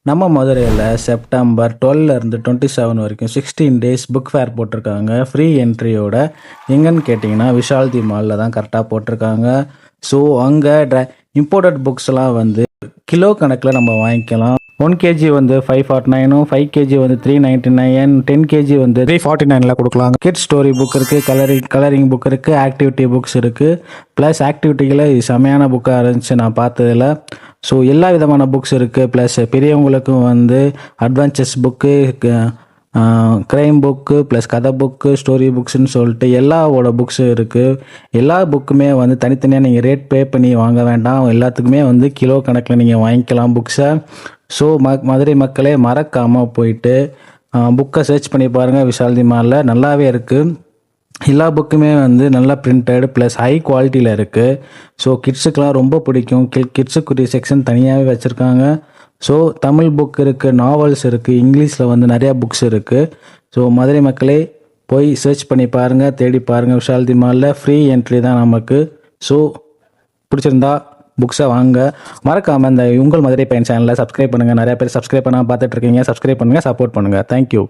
நம்ம மதுரையில் செப்டம்பர் 12லேருந்து 27 வரைக்கும் 16 டேஸ் புக் ஃபேர் போட்டிருக்காங்க. ஃப்ரீ என்ட்ரியோட. எங்கன்னு கேட்டிங்கன்னா விஷால் தி மாலில் தான் கரெக்டாக போட்டிருக்காங்க. ஸோ அங்கே இம்போர்ட்டட் புக்ஸ்லாம் வந்து கிலோ கணக்கில் நம்ம வாங்கிக்கலாம். 1 kg வந்து 549, 5 kg வந்து 399, 10 kg வந்து 349 கொடுக்கலாங்க. கிட்ஸ் ஸ்டோரி புக் இருக்குது, கலரிங் புக் இருக்குது, ஆக்டிவிட்டி புக்ஸ் இருக்குது. ப்ளஸ் ஆக்டிவிட்டியில் செமையான புக்காக இருந்துச்சு நான் பார்த்ததில். ஸோ எல்லா விதமான புக்ஸ் இருக்குது. ப்ளஸ் பெரியவங்களுக்கும் வந்து adventures book, crime book, plus கதை புக்கு, ஸ்டோரி புக்ஸ்ன்னு சொல்லிட்டு எல்லாவோட புக்ஸும் இருக்குது. எல்லா புக்குமே வந்து தனித்தனியாக நீங்கள் ரேட் பே பண்ணி வாங்க வேண்டாம். எல்லாத்துக்குமே வந்து கிலோ கணக்கில் நீங்கள் வாங்கிக்கலாம் புக்ஸை. ஸோ மதுரை மக்களே மறக்காமல் போயிட்டு புக்கை சர்ச் பண்ணி பாருங்கள். விஷால் தி மாலில் நல்லாவே இருக்குது. எல்லா புக்குமே வந்து நல்லா பிரிண்டட் ப்ளஸ் ஹை குவாலிட்டியில் இருக்குது. ஸோ கிட்ஸுக்கெலாம் ரொம்ப பிடிக்கும். கிட்ஸுக்குரிய செக்ஷன் தனியாகவே வச்சுருக்காங்க. ஸோ தமிழ் புக் இருக்குது, நாவல்ஸ் இருக்குது, இங்கிலீஷில் வந்து நிறையா புக்ஸ் இருக்குது. ஸோ மதுரை மக்களே போய் சர்ச் பண்ணி பாருங்கள், தேடி பாருங்கள். விஷால் தி மாலில் ஃப்ரீ என்ட்ரி தான் நமக்கு. ஸோ பிடிச்சிருந்தா புக்ஸை வாங்க. மறக்காமல் இந்த உங்கள் மதுரை பயன் சேனலில் சப்ஸ்கிரைப் பண்ணுங்கள். நிறையா பேர் சப்ஸ்கிரைப் பண்ணாமல் பார்த்துட்ருக்கீங்க. சப்ஸ்கிரைப் பண்ணுங்கள், சப்போர்ட் பண்ணுங்கள். தேங்க்யூ.